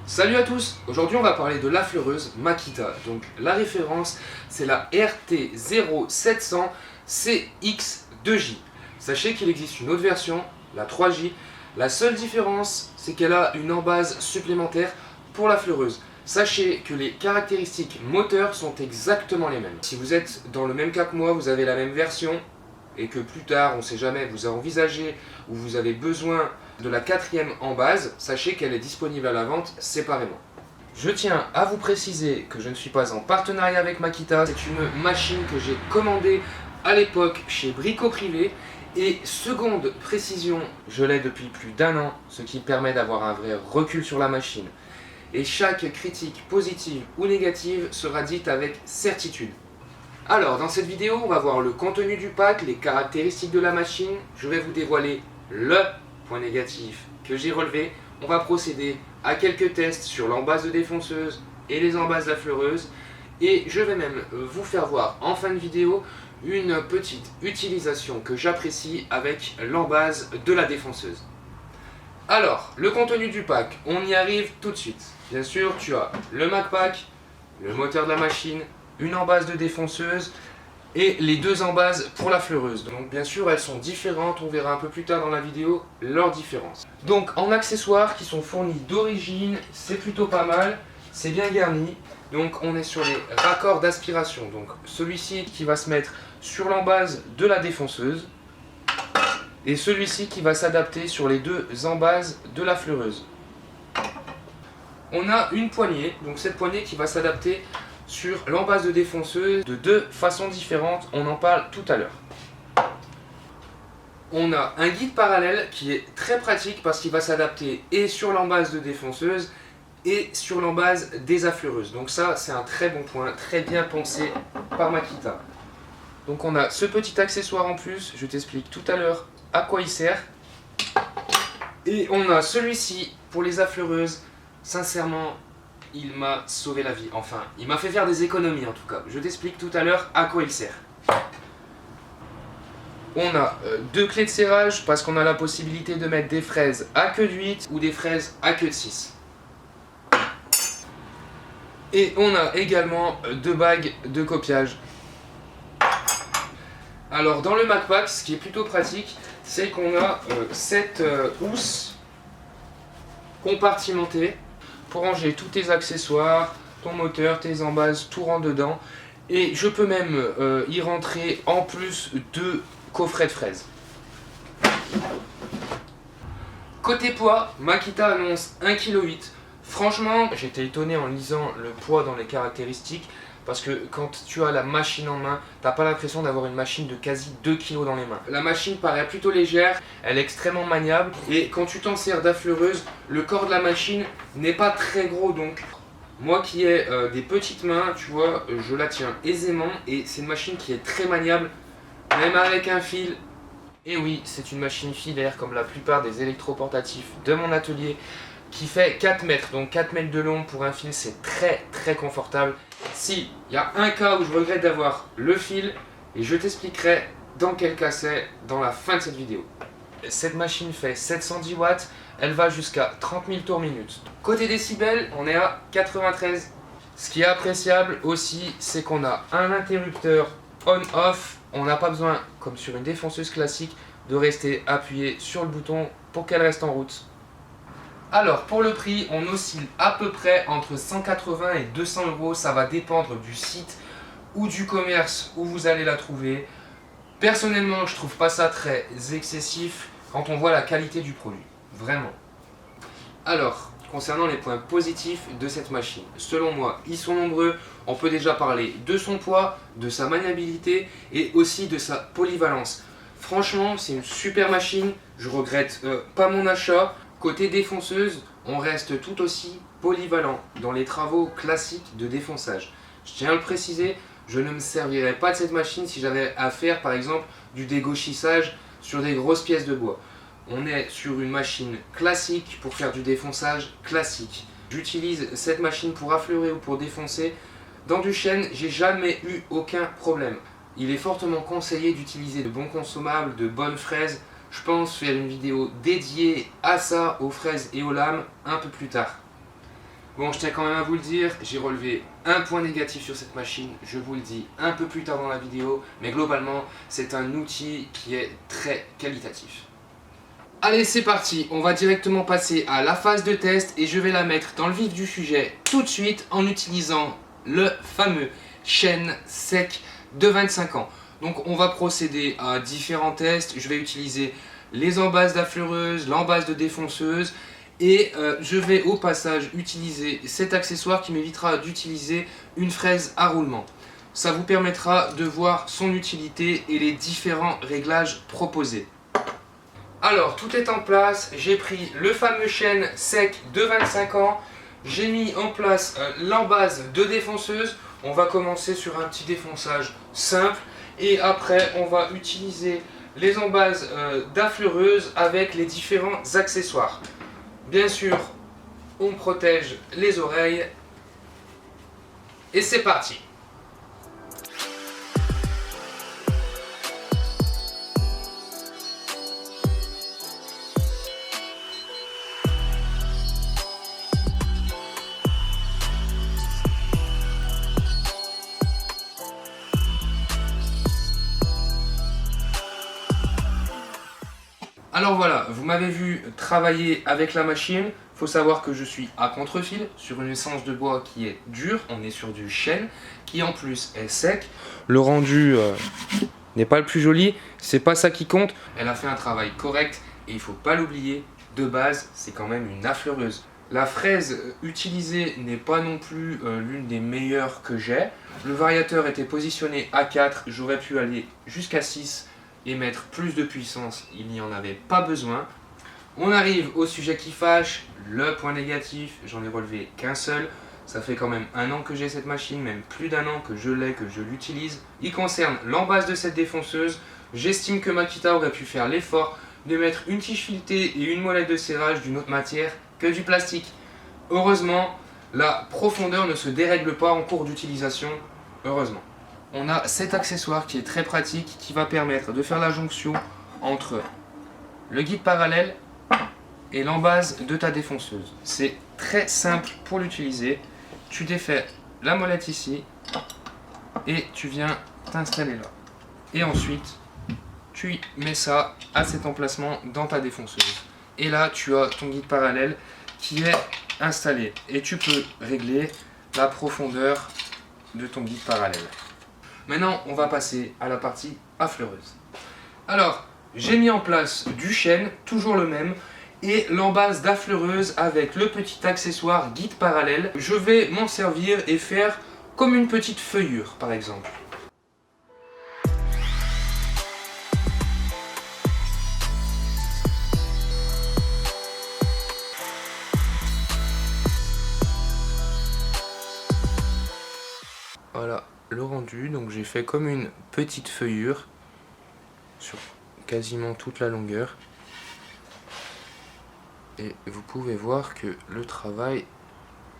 Salut à tous, aujourd'hui on va parler de la fleureuse Makita. Donc la référence c'est la RT0700 CX2J. Sachez qu'il existe une autre version, la 3J. La seule différence c'est qu'elle a une embase supplémentaire pour la fleureuse. Sachez que les caractéristiques moteurs sont exactement les mêmes. Si vous êtes dans le même cas que moi, vous avez la même version et que plus tard, on ne sait jamais, vous envisagez ou vous avez besoin de la 4e en base, sachez qu'elle est disponible à la vente séparément. Je tiens à vous préciser que je ne suis pas en partenariat avec Makita, c'est une machine que j'ai commandée à l'époque chez Brico Privé. Et seconde précision, je l'ai depuis plus d'1 an, ce qui permet d'avoir un vrai recul sur la machine. Et chaque critique positive ou négative sera dite avec certitude. Alors, dans cette vidéo, on va voir le contenu du pack, les caractéristiques de la machine. Je vais vous dévoiler le point négatif que j'ai relevé. On va procéder à quelques tests sur l'embase de défonceuse et les embases de la fleureuse. Et je vais même vous faire voir en fin de vidéo une petite utilisation que j'apprécie avec l'embase de la défonceuse. Alors, le contenu du pack, on y arrive tout de suite. Bien sûr, tu as le MacPack, le moteur de la machine, une embase de défonceuse et les deux embases pour la fleureuse. Donc bien sûr elles sont différentes, on verra un peu plus tard dans la vidéo leurs différences. Donc en accessoires qui sont fournis d'origine, c'est plutôt pas mal, c'est bien garni. Donc on est sur les raccords d'aspiration. Donc celui-ci qui va se mettre sur l'embase de la défonceuse et celui-ci qui va s'adapter sur les deux embases de la fleureuse. On a une poignée, donc cette poignée qui va s'adapter sur l'embase de défonceuse de deux façons différentes, on en parle tout à l'heure. On a un guide parallèle qui est très pratique parce qu'il va s'adapter et sur l'embase de défonceuse et sur l'embase des affleureuses. Donc ça c'est un très bon point, très bien pensé par Makita. Donc on a ce petit accessoire en plus, je t'explique tout à l'heure à quoi il sert. Et on a celui-ci pour les affleureuses, sincèrement il m'a sauvé la vie, enfin, il m'a fait faire des économies en tout cas. Je t'explique tout à l'heure à quoi il sert. On a deux clés de serrage parce qu'on a la possibilité de mettre des fraises à queue de 8 ou des fraises à queue de 6. Et on a également deux bagues de copiage. Alors dans le MacPack, ce qui est plutôt pratique, c'est qu'on a cette housse compartimentée pour ranger tous tes accessoires, ton moteur, tes embases, tout rentre dedans. Et je peux même y rentrer en plus 2 coffrets de fraises. Côté poids, Makita annonce 1,8 kg. Franchement, j'étais étonné en lisant le poids dans les caractéristiques. Parce que quand tu as la machine en main, t'as pas l'impression d'avoir une machine de quasi 2 kg dans les mains. La machine paraît plutôt légère, elle est extrêmement maniable. Et quand tu t'en sers d'affleureuse, le corps de la machine n'est pas très gros. Donc moi qui ai des petites mains, tu vois, je la tiens aisément. Et c'est une machine qui est très maniable, même avec un fil. Et oui, c'est une machine filaire comme la plupart des électroportatifs de mon atelier, qui fait 4 mètres, donc 4 mètres de long pour un fil, c'est très confortable. Si, il y a un cas où je regrette d'avoir le fil, et je t'expliquerai dans quel cas c'est dans la fin de cette vidéo. Cette machine fait 710 watts, elle va jusqu'à 30 000 tours minute. Côté décibels, on est à 93. Ce qui est appréciable aussi, c'est qu'on a un interrupteur on-off. On n'a pas besoin, comme sur une défonceuse classique, de rester appuyé sur le bouton pour qu'elle reste en route. Alors pour le prix, on oscille à peu près entre 180 et 200 €, ça va dépendre du site ou du commerce où vous allez la trouver. Personnellement, je trouve pas ça très excessif quand on voit la qualité du produit, vraiment. Alors, concernant les points positifs de cette machine, selon moi, ils sont nombreux. On peut déjà parler de son poids, de sa maniabilité et aussi de sa polyvalence. Franchement, c'est une super machine, je regrette pas mon achat. Côté défonceuse, on reste tout aussi polyvalent dans les travaux classiques de défonçage. Je tiens à le préciser, je ne me servirais pas de cette machine si j'avais à faire par exemple du dégauchissage sur des grosses pièces de bois. On est sur une machine classique pour faire du défonçage classique. J'utilise cette machine pour affleurer ou pour défoncer. Dans du chêne, j'ai jamais eu aucun problème. Il est fortement conseillé d'utiliser de bons consommables, de bonnes fraises. Je pense faire une vidéo dédiée à ça, aux fraises et aux lames, un peu plus tard. Bon, je tiens quand même à vous le dire, j'ai relevé un point négatif sur cette machine, je vous le dis un peu plus tard dans la vidéo, mais globalement, c'est un outil qui est très qualitatif. Allez, c'est parti, on va directement passer à la phase de test et je vais la mettre dans le vif du sujet tout de suite en utilisant le fameux chêne sec de 25 ans. Donc on va procéder à différents tests, je vais utiliser les embases d'affleureuse, l'embase de défonceuse et je vais au passage utiliser cet accessoire qui m'évitera d'utiliser une fraise à roulement. Ça vous permettra de voir son utilité et les différents réglages proposés. Alors tout est en place, j'ai pris le fameux chêne sec de 25 ans, j'ai mis en place l'embase de défonceuse. On va commencer sur un petit défonçage simple et après on va utiliser les embases d'affleureuse avec les différents accessoires. Bien sûr, on protège les oreilles et c'est parti. Alors voilà, vous m'avez vu travailler avec la machine. Il faut savoir que je suis à contre-fil sur une essence de bois qui est dure. On est sur du chêne qui en plus est sec. Le rendu n'est pas le plus joli, c'est pas ça qui compte. Elle a fait un travail correct et il ne faut pas l'oublier. De base, c'est quand même une affleureuse. La fraise utilisée n'est pas non plus l'une des meilleures que j'ai. Le variateur était positionné à 4, j'aurais pu aller jusqu'à 6 et mettre plus de puissance, il n'y en avait pas besoin. On arrive au sujet qui fâche, le point négatif, j'en ai relevé qu'un seul. Ça fait quand même 1 an que j'ai cette machine, même plus d'1 an que je l'ai, que je l'utilise. Il concerne l'embase de cette défonceuse. J'estime que Makita aurait pu faire l'effort de mettre une tige filetée et une molette de serrage d'une autre matière que du plastique. Heureusement, la profondeur ne se dérègle pas en cours d'utilisation, heureusement. On a cet accessoire qui est très pratique, qui va permettre de faire la jonction entre le guide parallèle et l'embase de ta défonceuse. C'est très simple pour l'utiliser. Tu défais la molette ici et tu viens t'installer là. Et ensuite, tu mets ça à cet emplacement dans ta défonceuse. Et là, tu as ton guide parallèle qui est installé. Et tu peux régler la profondeur de ton guide parallèle. Maintenant, on va passer à la partie affleureuse. Alors, j'ai mis en place du chêne, toujours le même, et l'embase d'affleureuse avec le petit accessoire guide parallèle. Je vais m'en servir et faire comme une petite feuillure, par exemple. Voilà le rendu, donc j'ai fait comme une petite feuillure sur quasiment toute la longueur et vous pouvez voir que le travail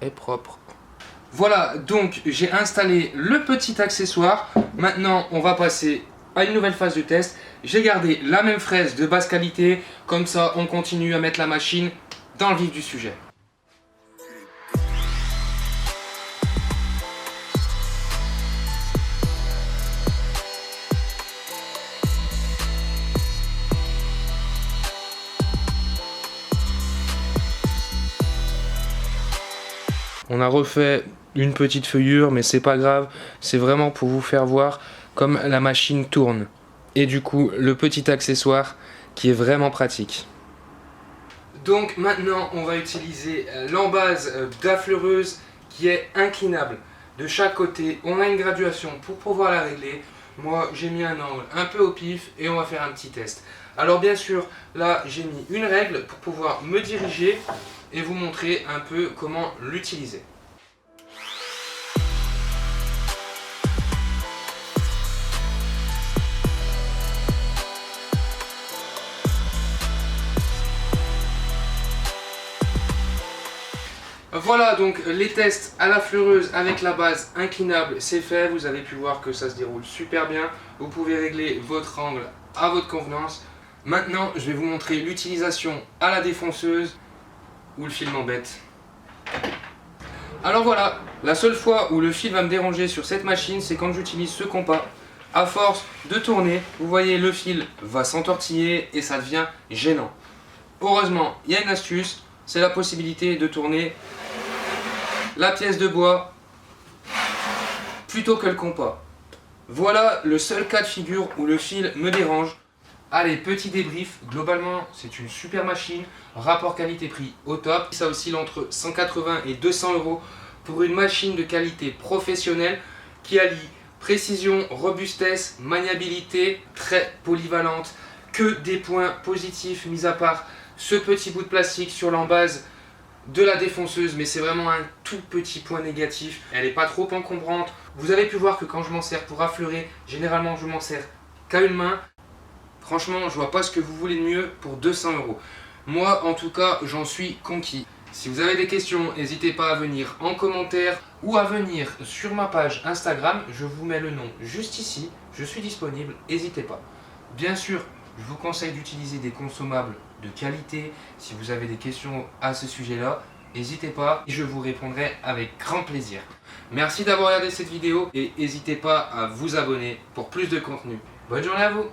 est propre. Voilà, donc j'ai installé le petit accessoire. Maintenant on va passer à une nouvelle phase de test. J'ai gardé la même fraise de basse qualité, comme ça on continue à mettre la machine dans le vif du sujet. On a refait une petite feuillure, mais c'est pas grave, c'est vraiment pour vous faire voir comme la machine tourne. Et du coup, le petit accessoire qui est vraiment pratique. Donc maintenant, on va utiliser l'embase d'affleureuse qui est inclinable. De chaque côté, on a une graduation pour pouvoir la régler. Moi, j'ai mis un angle un peu au pif et on va faire un petit test. Alors bien sûr, là, j'ai mis une règle pour pouvoir me diriger et vous montrer un peu comment l'utiliser. Voilà donc les tests à la fleureuse avec la base inclinable, c'est fait. Vous avez pu voir que ça se déroule super bien. Vous pouvez régler votre angle à votre convenance. Maintenant, je vais vous montrer l'utilisation à la défonceuse ou le fil m'embête. Alors voilà, la seule fois où le fil va me déranger sur cette machine, c'est quand j'utilise ce compas. À force de tourner, vous voyez, le fil va s'entortiller et ça devient gênant. Heureusement, il y a une astuce, c'est la possibilité de tourner la pièce de bois plutôt que le compas. Voilà le seul cas de figure où le fil me dérange. Allez, petit débrief, globalement c'est une super machine, rapport qualité-prix au top. Ça oscille entre 180 et 200 € pour une machine de qualité professionnelle qui allie précision, robustesse, maniabilité, très polyvalente. Que des points positifs, mis à part ce petit bout de plastique sur l'embase de la défonceuse, mais c'est vraiment un tout petit point négatif. Elle n'est pas trop encombrante. Vous avez pu voir que quand je m'en sers pour affleurer, généralement je m'en sers qu'à une main. Franchement, je vois pas ce que vous voulez de mieux pour 200 €. Moi, en tout cas, j'en suis conquis. Si vous avez des questions, n'hésitez pas à venir en commentaire ou à venir sur ma page Instagram. Je vous mets le nom juste ici. Je suis disponible, n'hésitez pas. Bien sûr, je vous conseille d'utiliser des consommables de qualité. Si vous avez des questions à ce sujet-là, n'hésitez pas, je vous répondrai avec grand plaisir. Merci d'avoir regardé cette vidéo et n'hésitez pas à vous abonner pour plus de contenu. Bonne journée à vous!